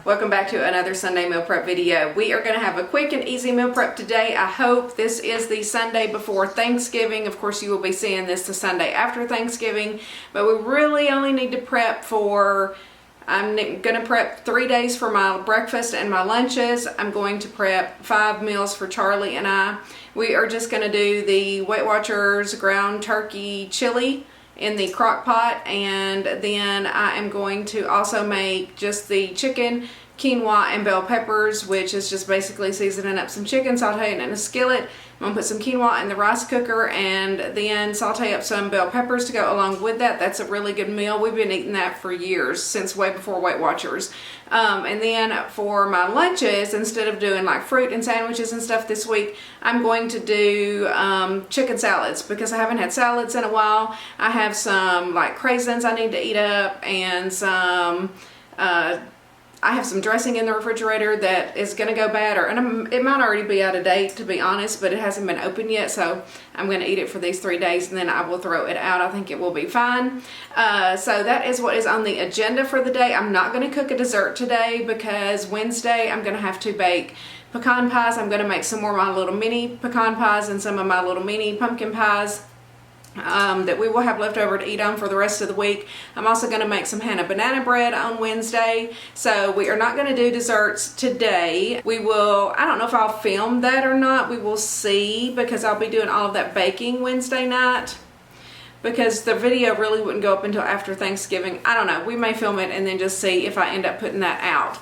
Welcome back to another Sunday meal prep video. We are going to have a quick and easy meal prep today. I hope this is the Sunday before Thanksgiving. Of course, you will be seeing this the Sunday after Thanksgiving, but we really only need to prep for, I'm going to prep 3 days for my breakfast and my lunches. I'm going to prep 5 meals for Charlie and I. We are just going to do the Weight Watchers ground turkey chili in the crock pot, and then I am going to also make just the chicken, quinoa, and bell peppers, which is just basically seasoning up some chicken, sauteing in a skillet. I'm gonna put some quinoa in the rice cooker and then saute up some bell peppers to go along with that. That's a really good meal. We've been eating that for years, since way before Weight Watchers. And then for my lunches, instead of doing like fruit and sandwiches and stuff this week, I'm going to do chicken salads because I haven't had salads in a while. I have some like craisins I need to eat up, and some I have some dressing in the refrigerator that is going to go bad, and it might already be out of date, to be honest, but it hasn't been opened yet, so I'm going to eat it for these 3 days, and then I will throw it out. I think it will be fine. So that is what is on the agenda for the day. I'm not going to cook a dessert today because Wednesday I'm going to have to bake pecan pies. I'm going to make some more of my little mini pecan pies and some of my little mini pumpkin pies that we will have left over to eat on for the rest of the week. I'm also going to make some Hannah banana bread on Wednesday. So we are not going to do desserts today. We will, I don't know if I'll film that or not. We will see, because I'll be doing all of that baking Wednesday night, because the video really wouldn't go up until after Thanksgiving. I don't know. We may film it and then just see if I end up putting that out.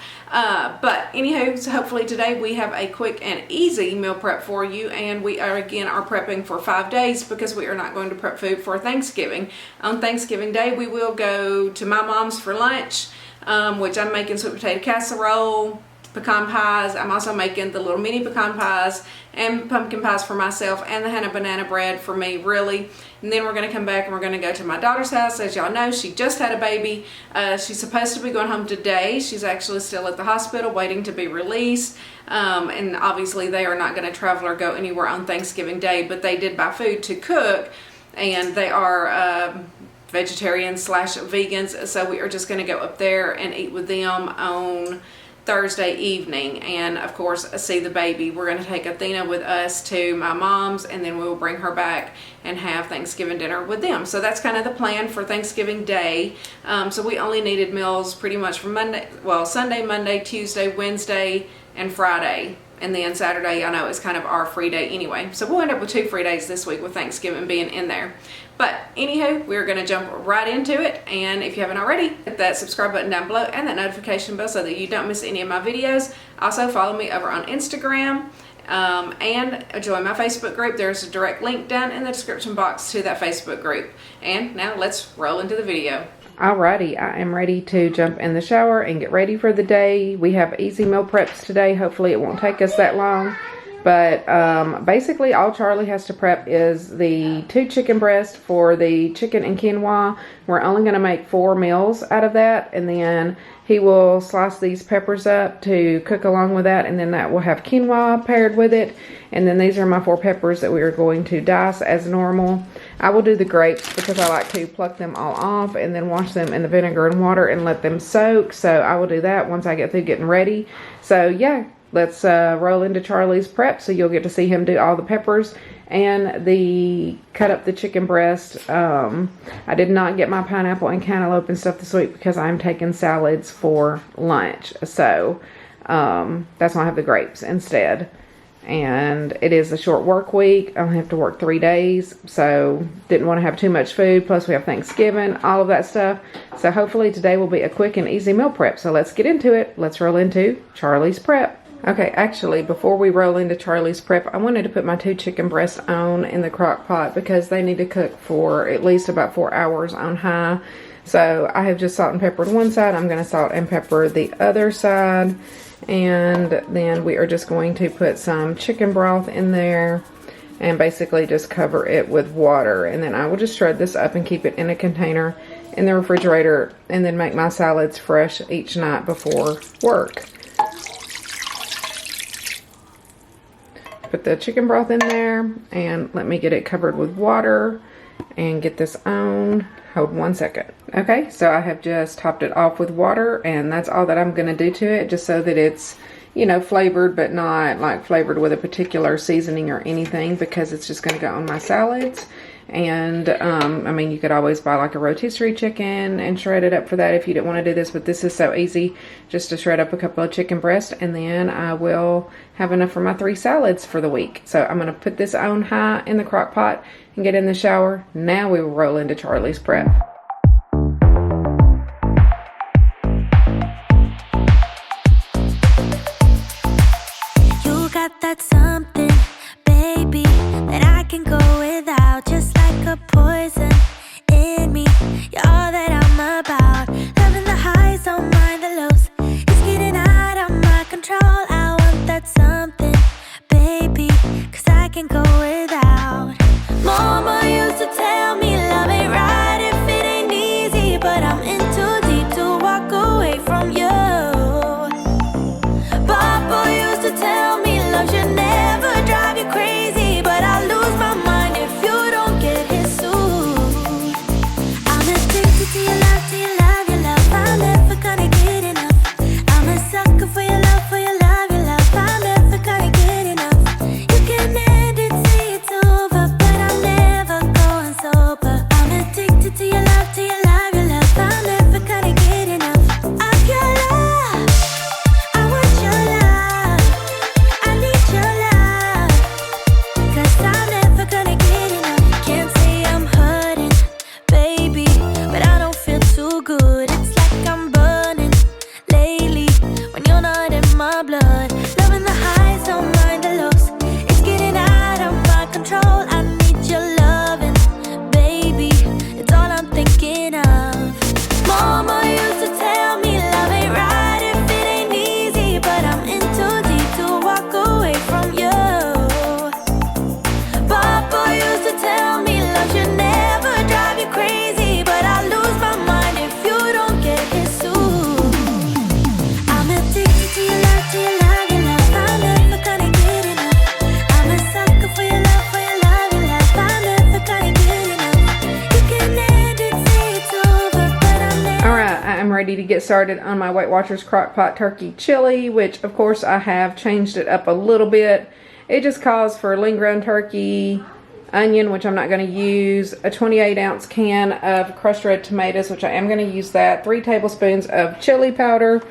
But anywho, so hopefully today we have a quick and easy meal prep for you, and we are prepping for 5 days because we are not going to prep food for Thanksgiving. On Thanksgiving Day, we will go to my mom's for lunch, which I'm making sweet potato casserole, pecan pies. I'm also making the little mini pecan pies and pumpkin pies for myself, and the Hannah banana bread for me, really. And then we're going to come back and we're going to go to my daughter's house. As y'all know, she just had a baby. She's supposed to be going home today. She's actually still at the hospital waiting to be released. And obviously they are not going to travel or go anywhere on Thanksgiving Day, but they did buy food to cook, and they are vegetarians / vegans. So we are just going to go up there and eat with them on Thursday evening, and of course see the baby. We're going to take Athena with us to my mom's, and then we will bring her back and have Thanksgiving dinner with them. So that's kind of the plan for Thanksgiving Day. So we only needed meals pretty much for Sunday, Monday, Tuesday, Wednesday, and Friday. And then Saturday, I know, is kind of our free day anyway. So we'll end up with 2 free days this week with Thanksgiving being in there. But anywho, we're going to jump right into it. And if you haven't already, hit that subscribe button down below and that notification bell so that you don't miss any of my videos. Also, follow me over on Instagram and join my Facebook group. There's a direct link down in the description box to that Facebook group. And now let's roll into the video. Alrighty, I am ready to jump in the shower and get ready for the day. We have easy meal preps today. Hopefully it won't take us that long. But basically all Charlie has to prep is the 2 chicken breasts for the chicken and quinoa. We're only going to make 4 meals out of that, and then he will slice these peppers up to cook along with that, and then that will have quinoa paired with it. And then these are my 4 peppers that we are going to dice as normal. I will do the grapes because I like to pluck them all off and then wash them in the vinegar and water and let them soak. So I will do that once I get through getting ready. So yeah, let's roll into Charlie's prep, so you'll get to see him do all the peppers and cut up the chicken breast. I did not get my pineapple and cantaloupe and stuff this week because I'm taking salads for lunch. So that's why I have the grapes instead. And it is a short work week. I only have to work 3 days, so didn't want to have too much food. Plus we have Thanksgiving, all of that stuff. So hopefully today will be a quick and easy meal prep. So let's get into it. Let's roll into Charlie's prep. Okay, actually, before we roll into Charlie's prep, I wanted to put my 2 chicken breasts on in the crock pot because they need to cook for at least about 4 hours on high. So I have just salt and peppered one side. I'm going to salt and pepper the other side. And then we are just going to put some chicken broth in there and basically just cover it with water. And then I will just shred this up and keep it in a container in the refrigerator, and then make my salads fresh each night before work. Put the chicken broth in there and let me get it covered with water and get this on. Hold 1 second. Okay, so I have just topped it off with water, and that's all that I'm going to do to it, just so that it's, you know, flavored, but not like flavored with a particular seasoning or anything, because it's just going to go on my salads. And I mean, you could always buy like a rotisserie chicken and shred it up for that if you didn't want to do this, but this is so easy just to shred up a couple of chicken breasts, and then I will have enough for my 3 salads for the week. So I'm going to put this on high in the crock pot and get in the shower. Now we will roll into Charlie's prep. You got that something, baby, that I can go without, just like a poison in me. You're all that I'm about. Loving the highs, don't mind the lows. It's getting out of my control. I want that something, baby, 'cause I can go without. Mama used to tell me love ain't right if it ain't easy, but I'm in too deep to walk away from you. Papa used to tell me love should never drive you crazy, but I lose my mind if you don't get his suit. I'm addicted to your love, to your love, your love. I'm never gonna get enough. I'm a sucker for your love, for your love, your love. I'm never gonna get enough. You can end it, say it's over, but I'm never going sober. I'm addicted to your love, to your love, your love. I'm never gonna get enough of your love. I want your love. I need your love. 'Cause I'm never gonna get enough. Can't say I'm hurting, baby, but I don't feel too good. It's like I'm burning lately when you're not in my blood. Loving the highs, don't mind the lows. It's getting out of my control. I need your loving, baby. It's all I'm thinking of. Mama used to tell me love ain't right if it ain't easy, but I'm in too deep to walk away from you. Papa used to tell me love should never drive you crazy, but I lose my mind if you don't get his suit. I'm addicted to your love, to your love, your love. I'm never gonna get enough. I'm a sucker for your love, for your love, your love. I'm never gonna get enough. You can end it, say it's over, but I'm never. Alright, I am ready to get started on my Weight Watchers Crockpot Turkey Chili, which of course I have changed it up a little bit. It just calls for lean ground turkey, onion, which I'm not going to use, a 28-ounce can of crushed red tomatoes, which I am going to use that, 3 tablespoons of chili powder,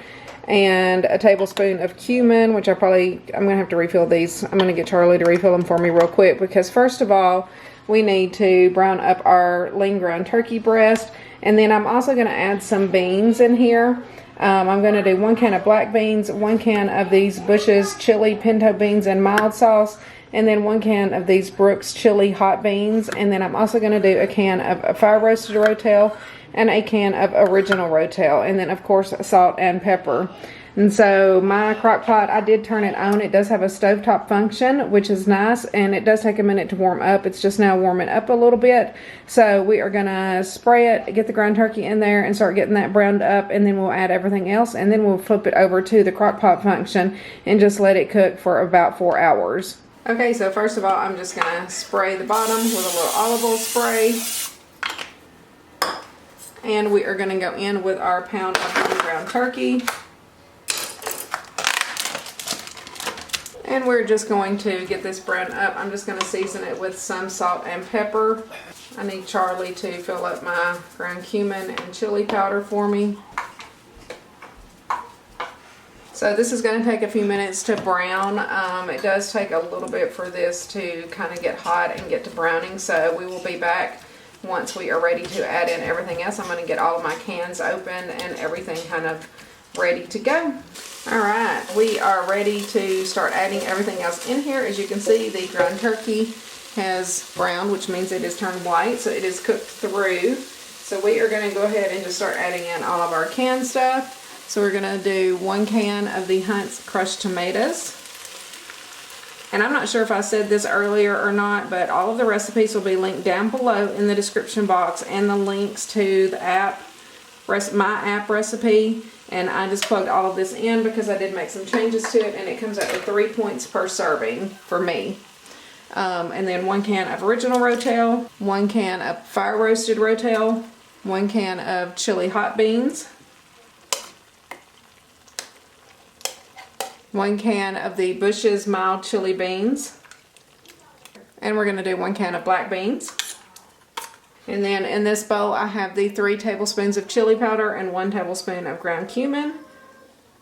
and a tablespoon of cumin, which I'm going to have to refill these. I'm going to get Charlie to refill them for me real quick, because first of all, we need to brown up our lean ground turkey breast, and then I'm also going to add some beans in here. I'm going to do 1 can of black beans, 1 can of these Bush's chili pinto beans and mild sauce, and then 1 can of these Brooks chili hot beans, and then I'm also going to do a can of fire roasted Rotel and a can of original Rotel, and then of course salt and pepper. And so my crock pot, I did turn it on. It does have a stovetop function, which is nice, and it does take a minute to warm up. It's just now warming up a little bit. So we are going to spray it, get the ground turkey in there, and start getting that browned up, and then we'll add everything else, and then we'll flip it over to the crock pot function and just let it cook for about 4 hours. Okay, so first of all, I'm just going to spray the bottom with a little olive oil spray. And we are going to go in with our pound of lean ground turkey. And we're just going to get this browned up. I'm just going to season it with some salt and pepper. I need Charlie to fill up my ground cumin and chili powder for me. So this is going to take a few minutes to brown. It does take a little bit for this to kind of get hot and get to browning. So we will be back once we are ready to add in everything else. I'm going to get all of my cans open and everything kind of ready to go. Alright, we are ready to start adding everything else in here. As you can see, the ground turkey has browned, which means it is turned white, so it is cooked through. So we are going to go ahead and just start adding in all of our canned stuff. So we're going to do 1 can of the Hunt's crushed tomatoes. And I'm not sure if I said this earlier or not, but all of the recipes will be linked down below in the description box, and the links to the app, my app recipe. And I just plugged all of this in because I did make some changes to it, and it comes out with 3 points per serving for me. And then 1 can of original Rotel, 1 can of fire roasted Rotel, 1 can of chili hot beans, 1 can of the Bush's mild chili beans, and we're going to do 1 can of black beans. And then in this bowl I have the 3 tablespoons of chili powder and 1 tablespoon of ground cumin.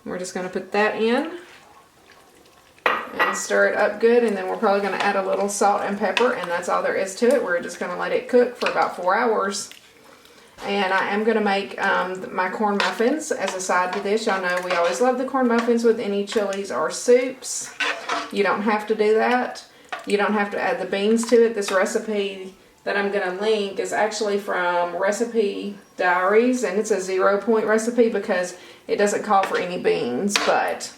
We're just going to put that in and stir it up good, and then we're probably going to add a little salt and pepper, and that's all there is to it. We're just going to let it cook for about 4 hours. And I am going to make my corn muffins as a side to this. Y'all know we always love the corn muffins with any chilies or soups. You don't have to do that. You don't have to add the beans to it. This recipe that I'm going to link is actually from Recipe Diaries, and it's a 0-point recipe because it doesn't call for any beans, but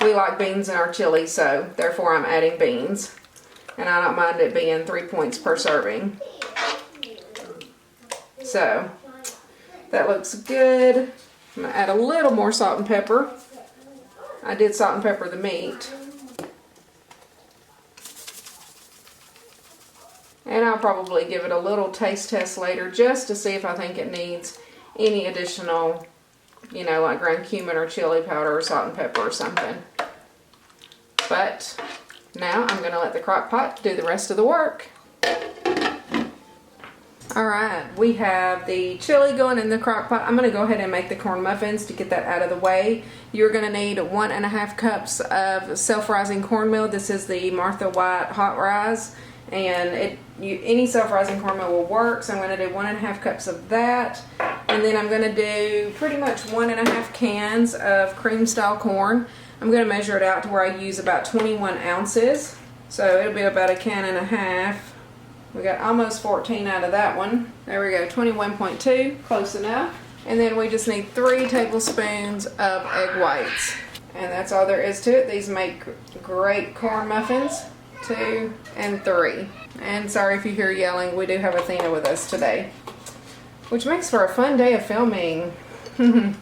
we like beans in our chili, so therefore I'm adding beans. And I don't mind it being 3 points per serving. So that looks good. I'm going to add a little more salt and pepper. I did salt and pepper the meat. And I'll probably give it a little taste test later just to see if I think it needs any additional, you know, like ground cumin or chili powder or salt and pepper or something. But now I'm going to let the crock pot do the rest of the work. Alright, we have the chili going in the crock pot. I'm going to go ahead and make the corn muffins to get that out of the way. You're going to need 1.5 cups of self-rising cornmeal. This is the Martha White Hot Rise, and any self-rising cornmeal will work. So I'm going to do 1.5 cups of that, and then I'm going to do pretty much 1.5 cans of cream style corn. I'm going to measure it out to where I use about 21 ounces. So it'll be about 1.5 cans. We got almost 14 out of that one. There we go, 21.2, close enough. And then we just need 3 tablespoons of egg whites. And that's all there is to it. These make great corn muffins, 2 and 3. And sorry if you hear yelling, we do have Athena with us today, which makes for a fun day of filming. So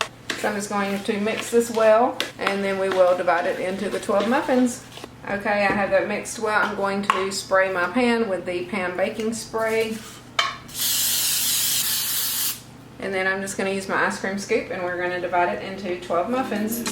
I'm just going to mix this well, and then we will divide it into the 12 muffins. Okay, I have that mixed well. I'm going to spray my pan with the pan baking spray. And then I'm just going to use my ice cream scoop, and we're going to divide it into 12 muffins.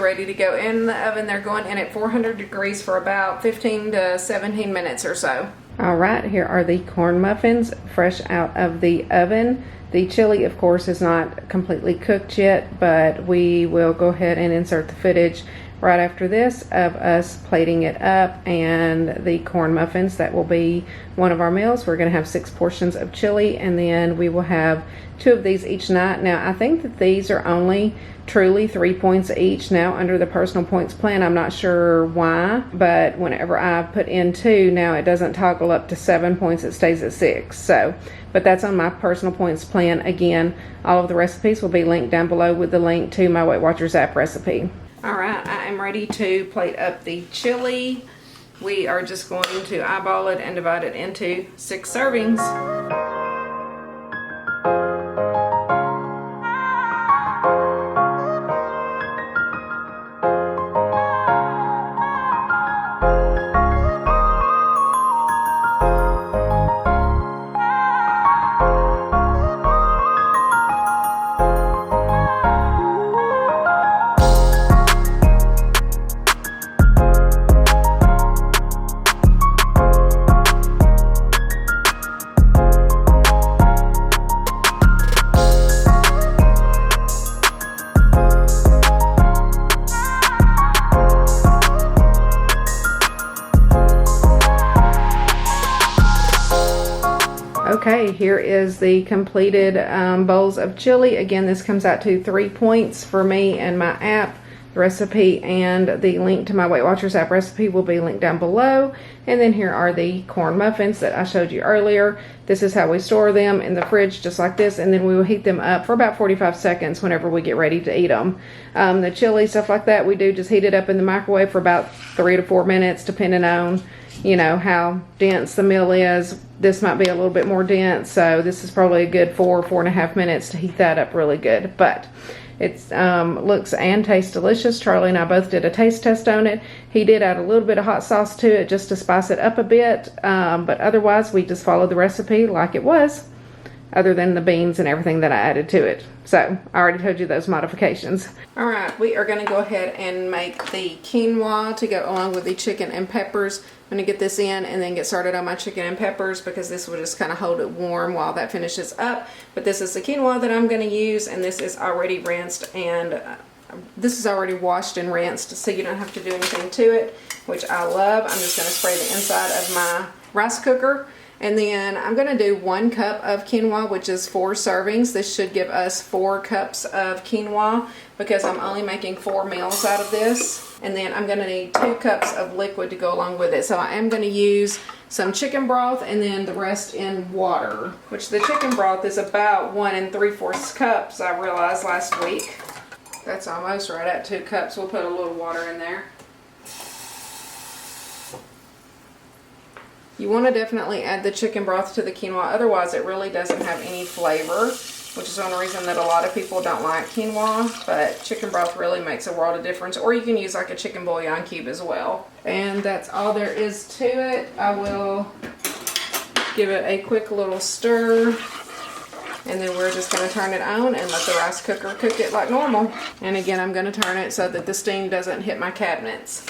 Ready to go in the oven. They're going in at 400 degrees for about 15 to 17 minutes or so. Alright, here are the corn muffins fresh out of the oven. The chili, of course, is not completely cooked yet, but we will go ahead and insert the footage right after this of us plating it up and the corn muffins. That will be one of our meals. We're going to have 6 portions of chili, and then we will have 2 of these each night. Now, I think that these are only truly 3 points each now under the personal points plan. I'm not sure why, but whenever I put in 2, now it doesn't toggle up to 7 points, it stays at 6. So, but that's on my personal points plan. Again, all of the recipes will be linked down below with the link to my Weight Watchers app recipe. Alright, I am ready to plate up the chili. We are just going to eyeball it and divide it into 6 servings. Okay, here is the completed bowls of chili. Again, this comes out to 3 points for me and my app. The recipe and the link to my Weight Watchers app recipe will be linked down below. And then here are the corn muffins that I showed you earlier. This is how we store them in the fridge, just like this, and then we will heat them up for about 45 seconds whenever we get ready to eat them. The chili, stuff like that, we do just heat it up in the microwave for about 3 to 4 minutes, depending on, you know, how dense the meal is. This might be a little bit more dense, so this is probably a good 4.5 minutes to heat that up really good. But it looks and tastes delicious. Charlie and I both did a taste test on it. He did add a little bit of hot sauce to it just to spice it up a bit, but otherwise we just followed the recipe like it was, other than the beans and everything that I added to it. So I already told you those modifications. All right, we are going to go ahead and make the quinoa to go along with the chicken and peppers. I'm going to get this in and then get started on my chicken and peppers, because this will just kind of hold it warm while that finishes up. But this is the quinoa that I'm going to use, and this is already rinsed, and this is already washed and rinsed, so you don't have to do anything to it, which I love. I'm just going to spray the inside of my rice cooker. And then I'm going to do 1 cup of quinoa, which is 4 servings. This should give us 4 cups of quinoa, because I'm only making 4 meals out of this. And then I'm going to need 2 cups of liquid to go along with it. So I am going to use some chicken broth and then the rest in water, which the chicken broth is about 1 3/4 cups, I realized last week. That's almost right at 2 cups. We'll put a little water in there. You want to definitely add the chicken broth to the quinoa, otherwise it really doesn't have any flavor, which is one reason that a lot of people don't like quinoa, but chicken broth really makes a world of difference. Or you can use like a chicken bouillon cube as well. And that's all there is to it. I will give it a quick little stir, and then we're just going to turn it on and let the rice cooker cook it like normal. And again, I'm going to turn it so that the steam doesn't hit my cabinets.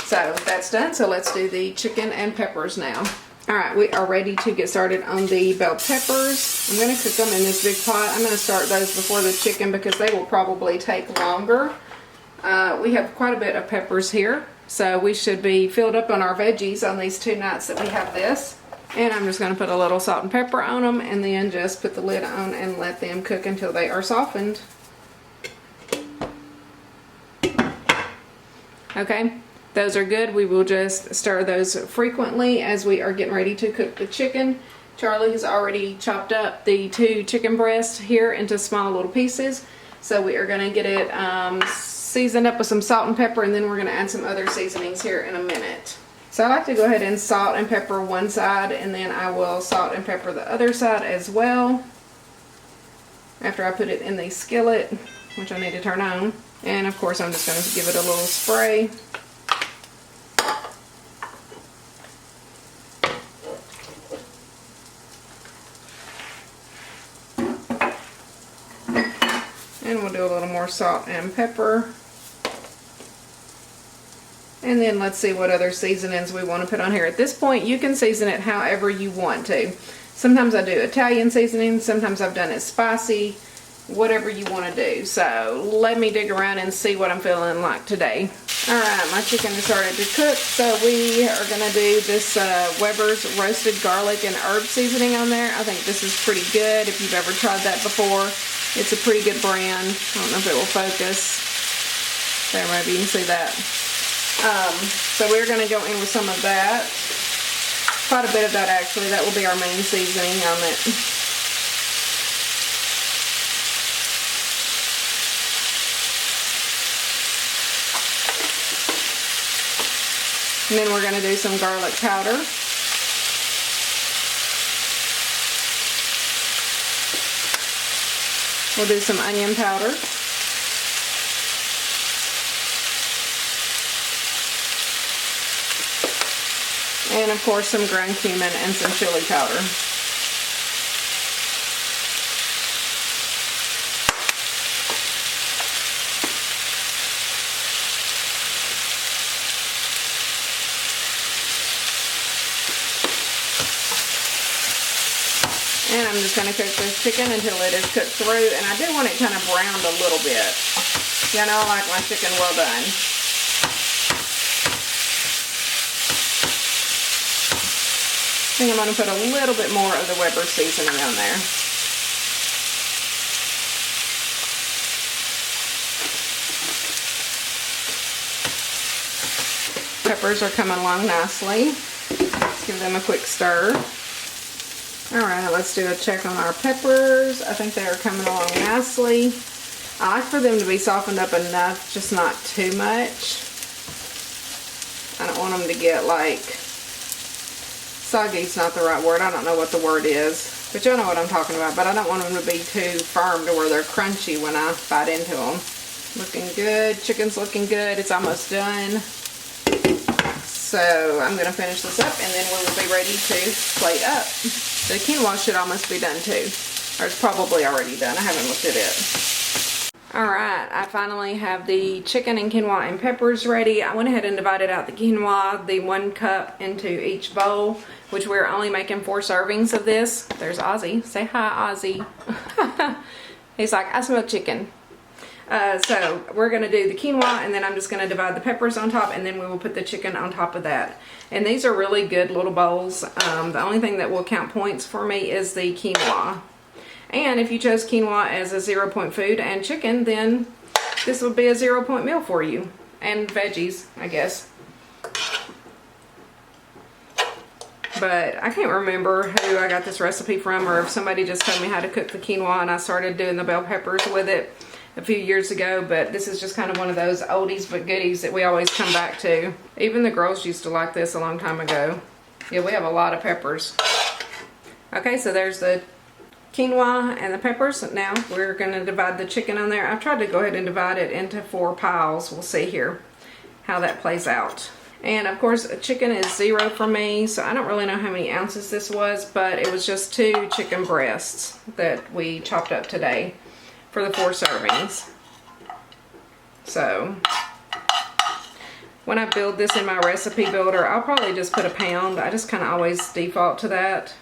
So that's done, so let's do the chicken and peppers now. Alright, we are ready to get started on the bell peppers. I'm going to cook them in this big pot. I'm going to start those before the chicken because they will probably take longer. We have quite a bit of peppers here, so we should be filled up on our veggies on these 2 nights that we have this. And I'm just going to put a little salt and pepper on them, and then just put the lid on and let them cook until they are softened. Okay. Those are good. We will just stir those frequently as we are getting ready to cook the chicken. Charlie has already chopped up the 2 chicken breasts here into small little pieces. So we are going to get it seasoned up with some salt and pepper, and then we're going to add some other seasonings here in a minute. So I like to go ahead and salt and pepper one side, and then I will salt and pepper the other side as well after I put it in the skillet, which I need to turn on. And of course I'm just going to give it a little spray. And we'll do a little more salt and pepper. And then let's see what other seasonings we want to put on here. At this point, you can season it however you want to. Sometimes I do Italian seasoning, sometimes I've done it spicy, whatever you want to do. So let me dig around and see what I'm feeling like today. Alright, my chicken has started to cook, so we are going to do this Weber's roasted garlic and herb seasoning on there. I think this is pretty good if you've ever tried that before. It's a pretty good brand. I don't know if it will focus. There, maybe you can see that. So we're going to go in with some of that. Quite a bit of that actually. That will be our main seasoning on it. And then we're going to do some garlic powder. We'll do some onion powder. And of course some ground cumin and some chili powder. And I'm just going to cook this chicken until it is cooked through. And I do want it kind of browned a little bit. You know, I like my chicken well done. I think I'm going to put a little bit more of the Weber seasoning on there. Peppers are coming along nicely. Let's give them a quick stir. Alright, let's do a check on our peppers. I think they are coming along nicely. I like for them to be softened up enough, just not too much. I don't want them to get like soggy's not the right word. I don't know what the word is, but y'all know what I'm talking about. But I don't want them to be too firm to where they're crunchy when I bite into them. Looking good. Chicken's looking good. It's almost done. So I'm going to finish this up and then we will be ready to plate up. The quinoa should almost be done too. Or it's probably already done. I haven't looked at it. Alright, I finally have the chicken and quinoa and peppers ready. I went ahead and divided out the quinoa, the 1 cup, into each bowl, which we're only making 4 servings of this. There's Ozzy. Say hi, Ozzy. He's like, I smell chicken. So we're going to do the quinoa and then I'm just going to divide the peppers on top and then we will put the chicken on top of that. And these are really good little bowls. The only thing that will count points for me is the quinoa. And if you chose quinoa as a 0 point food and chicken, then this would be a 0 point meal for you. And veggies, I guess. But I can't remember who I got this recipe from or if somebody just told me how to cook the quinoa and I started doing the bell peppers with it a few years ago, but this is just kind of one of those oldies but goodies that we always come back to. Even the girls used to like this a long time ago. Yeah, we have a lot of peppers. Okay, so there's the quinoa and the peppers. Now we're going to divide the chicken on there. I've tried to go ahead and divide it into 4 piles. We'll see here how that plays out. And of course chicken is 0 for me, so I don't really know how many ounces this was, but it was just 2 chicken breasts that we chopped up today for the 4 servings. So when I build this in my recipe builder, I'll probably just put a pound. I just kind of always default to that.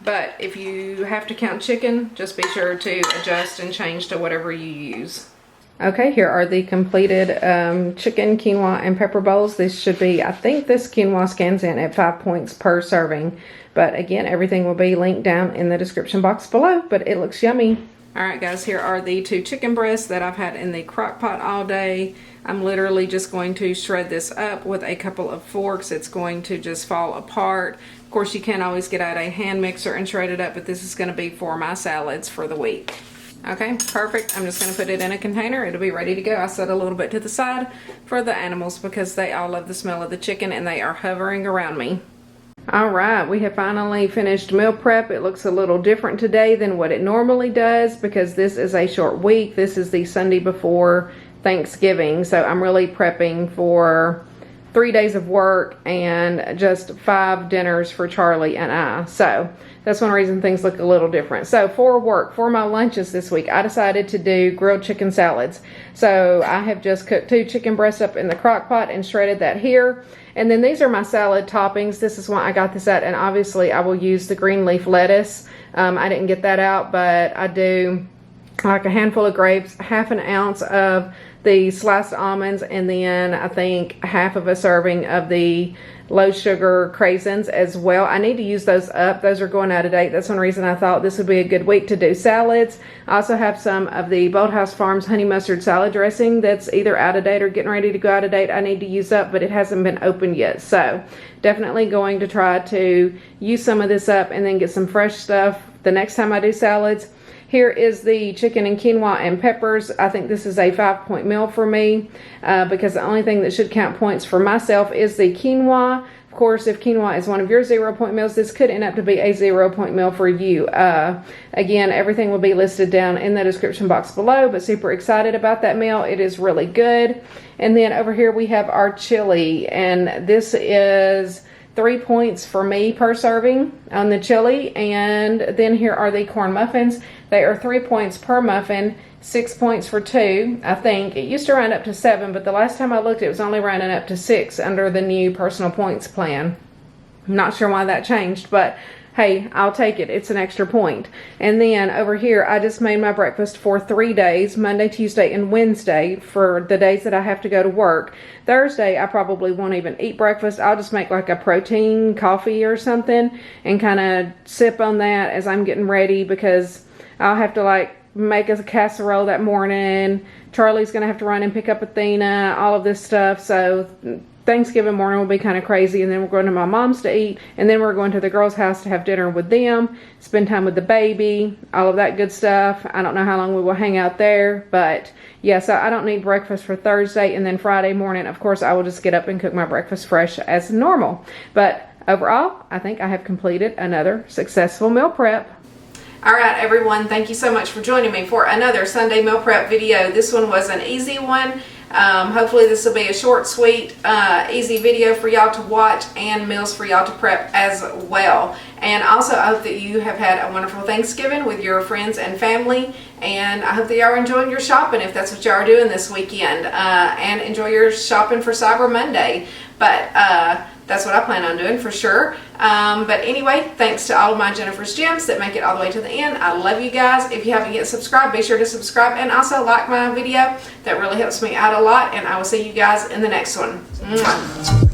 But if you have to count chicken, just be sure to adjust and change to whatever you use. Okay, here are the completed chicken, quinoa, and pepper bowls. This should be, I think this quinoa scans in at 5 points per serving. But again, everything will be linked down in the description box below. But it looks yummy. Alright guys, here are the 2 chicken breasts that I've had in the crock pot all day. I'm literally just going to shred this up with a couple of forks. It's going to just fall apart. Of course, you can always get out a hand mixer and shred it up, but this is going to be for my salads for the week. Okay, perfect. I'm just going to put it in a container. It'll be ready to go. I set a little bit to the side for the animals because they all love the smell of the chicken and they are hovering around me. Alright, we have finally finished meal prep. It looks a little different today than what it normally does because this is a short week. This is the Sunday before Thanksgiving, so I'm really prepping for 3 days of work and just 5 dinners for Charlie and I. So that's one reason things look a little different. So for work, for my lunches this week, I decided to do grilled chicken salads. So I have just cooked 2 chicken breasts up in the crock pot and shredded that here. And then these are my salad toppings. This is why I got this at, and obviously I will use the green leaf lettuce. I didn't get that out, but I do like a handful of grapes, half an ounce of the sliced almonds, and then I think half of a serving of the low sugar craisins as well. I need to use those up. Those are going out of date. That's one reason I thought this would be a good week to do salads. I also have some of the Bolthouse Farms honey mustard salad dressing that's either out of date or getting ready to go out of date. I need to use up, but it hasn't been opened yet. So definitely going to try to use some of this up and then get some fresh stuff the next time I do salads. Here is the chicken and quinoa and peppers. I think this is a 5 point meal for me because the only thing that should count points for myself is the quinoa. Of course, if quinoa is one of your 0 point meals, this could end up to be a 0 point meal for you. Again, everything will be listed down in the description box below, but super excited about that meal. It is really good. And then over here we have our chili, and this is 3 points for me per serving on the chili. And then here are the corn muffins. They are 3 points per muffin, 6 points for 2, I think. It used to round up to 7, but the last time I looked, it was only rounding up to 6 under the new personal points plan. I'm not sure why that changed, but hey, I'll take it. It's an extra point. And then over here, I just made my breakfast for 3 days, Monday, Tuesday, and Wednesday for the days that I have to go to work. Thursday, I probably won't even eat breakfast. I'll just make like a protein coffee or something and kind of sip on that as I'm getting ready because I'll have to like make a casserole that morning. Charlie's going to have to run and pick up Athena, all of this stuff. So Thanksgiving morning will be kind of crazy, and then we're going to my mom's to eat, and then we're going to the girls' house to have dinner with them, spend time with the baby, all of that good stuff. I don't know how long we will hang out there, but yeah, so I don't need breakfast for Thursday, and then Friday morning, of course, I will just get up and cook my breakfast fresh as normal. But overall, I think I have completed another successful meal prep. All right, everyone, thank you so much for joining me for another Sunday meal prep video. This one was an easy one. Hopefully this will be a short, sweet, easy video for y'all to watch and meals for y'all to prep as well. And also, I hope that you have had a wonderful Thanksgiving with your friends and family. And I hope that y'all are enjoying your shopping if that's what y'all are doing this weekend. And enjoy your shopping for Cyber Monday. But that's what I plan on doing for sure. But anyway, thanks to all of my Jennifer's Gems that make it all the way to the end. I love you guys. If you haven't yet subscribed, be sure to subscribe and also like my video. That really helps me out a lot. And I will see you guys in the next one. Mwah.